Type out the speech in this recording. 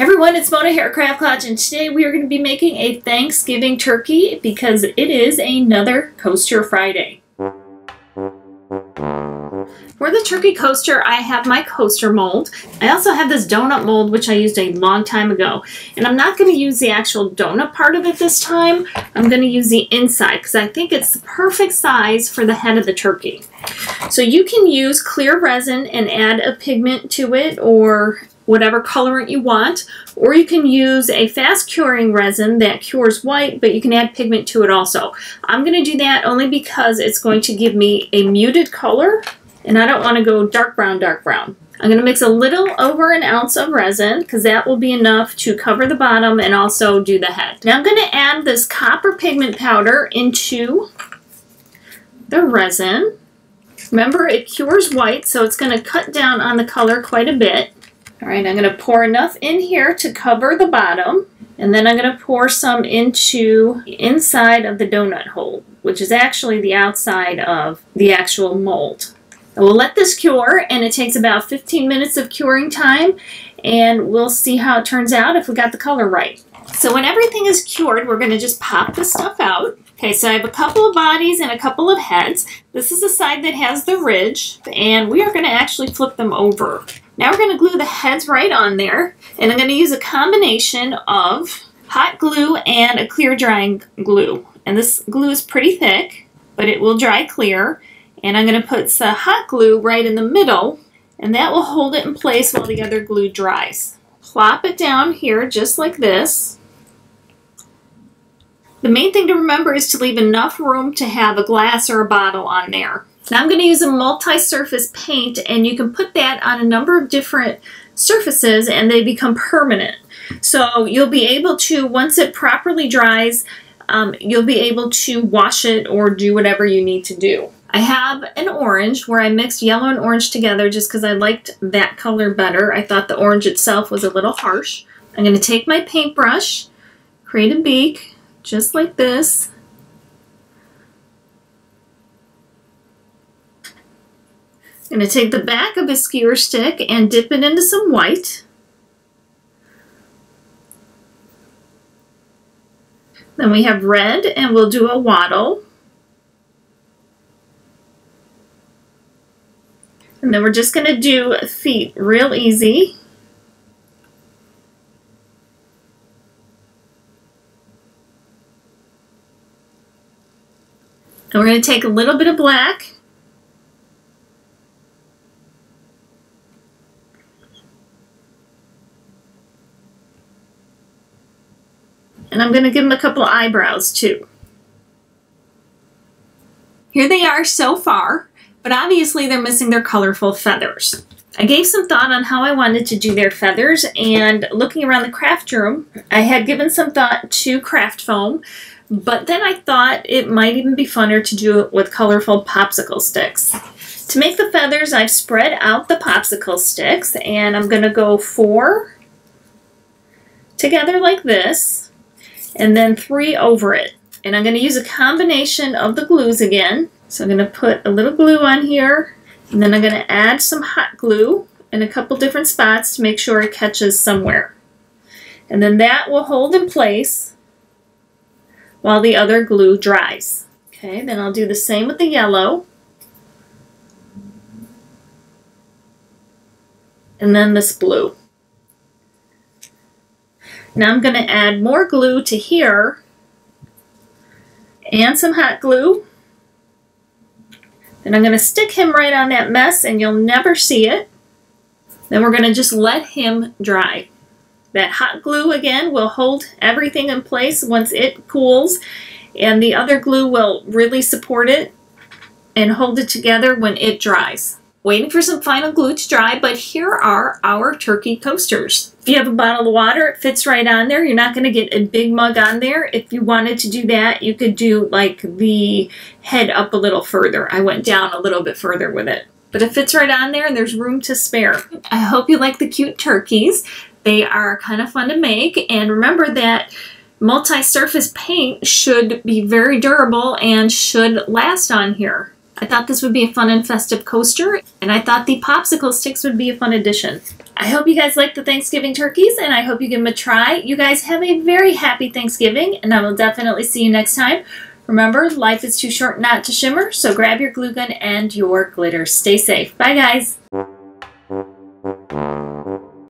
Hey everyone, it's Mona here at Klatch, and today we are going to be making a Thanksgiving turkey because it is another Coaster Friday. For the turkey coaster, I have my coaster mold. I also have this donut mold, which I used a long time ago. And I'm not going to use the actual donut part of it this time. I'm going to use the inside because I think it's the perfect size for the head of the turkey. So you can use clear resin and add a pigment to it or whatever colorant you want, or you can use a fast curing resin that cures white, but you can add pigment to it also. I'm going to do that only because it's going to give me a muted color, and I don't want to go dark brown, dark brown. I'm going to mix a little over an ounce of resin because that will be enough to cover the bottom and also do the head. Now I'm going to add this copper pigment powder into the resin. Remember, it cures white, so it's going to cut down on the color quite a bit. All right, I'm going to pour enough in here to cover the bottom, and then I'm going to pour some into the inside of the donut hole, which is actually the outside of the actual mold. And we'll let this cure, and it takes about 15 minutes of curing time, and we'll see how it turns out if we got the color right. So when everything is cured, we're going to just pop this stuff out. Okay, so I have a couple of bodies and a couple of heads. This is the side that has the ridge, and we are going to actually flip them over. Now we're going to glue the heads right on there, and I'm going to use a combination of hot glue and a clear drying glue. And this glue is pretty thick, but it will dry clear. And I'm going to put the hot glue right in the middle, and that will hold it in place while the other glue dries. Plop it down here just like this. The main thing to remember is to leave enough room to have a glass or a bottle on there. Now I'm going to use a multi-surface paint, and you can put that on a number of different surfaces and they become permanent. So you'll be able to, once it properly dries, you'll be able to wash it or do whatever you need to do. I have an orange where I mixed yellow and orange together just because I liked that color better. I thought the orange itself was a little harsh. I'm going to take my paintbrush, create a beak just like this. I'm going to take the back of a skewer stick and dip it into some white. Then we have red, and we'll do a wattle. And then we're just going to do feet real easy. And we're going to take a little bit of black. And I'm going to give them a couple of eyebrows too. Here they are so far, but obviously they're missing their colorful feathers. I gave some thought on how I wanted to do their feathers, and looking around the craft room, I had given some thought to craft foam, but then I thought it might even be funner to do it with colorful popsicle sticks. To make the feathers, I've spread out the popsicle sticks, and I'm going to go 4 together like this, and then 3 over it. And I'm going to use a combination of the glues again. So I'm going to put a little glue on here, and then I'm going to add some hot glue in a couple different spots to make sure it catches somewhere. And then that will hold in place while the other glue dries. Okay, then I'll do the same with the yellow. And then this blue. Now I'm going to add more glue to here and some hot glue. And I'm going to stick him right on that mess, and you'll never see it. Then we're going to just let him dry. That hot glue again will hold everything in place once it cools, and the other glue will really support it and hold it together when it dries. Waiting for some final glue to dry, but here are our turkey coasters. If you have a bottle of water, it fits right on there. You're not going to get a big mug on there. If you wanted to do that, you could do like the head up a little further. I went down a little bit further with it. But it fits right on there, and there's room to spare. I hope you like the cute turkeys. They are kind of fun to make, and remember that multi-surface paint should be very durable and should last on here. I thought this would be a fun and festive coaster, and I thought the popsicle sticks would be a fun addition. I hope you guys like the Thanksgiving turkeys, and I hope you give them a try. You guys have a very happy Thanksgiving, and I will definitely see you next time. Remember, life is too short not to shimmer, so grab your glue gun and your glitter. Stay safe. Bye, guys.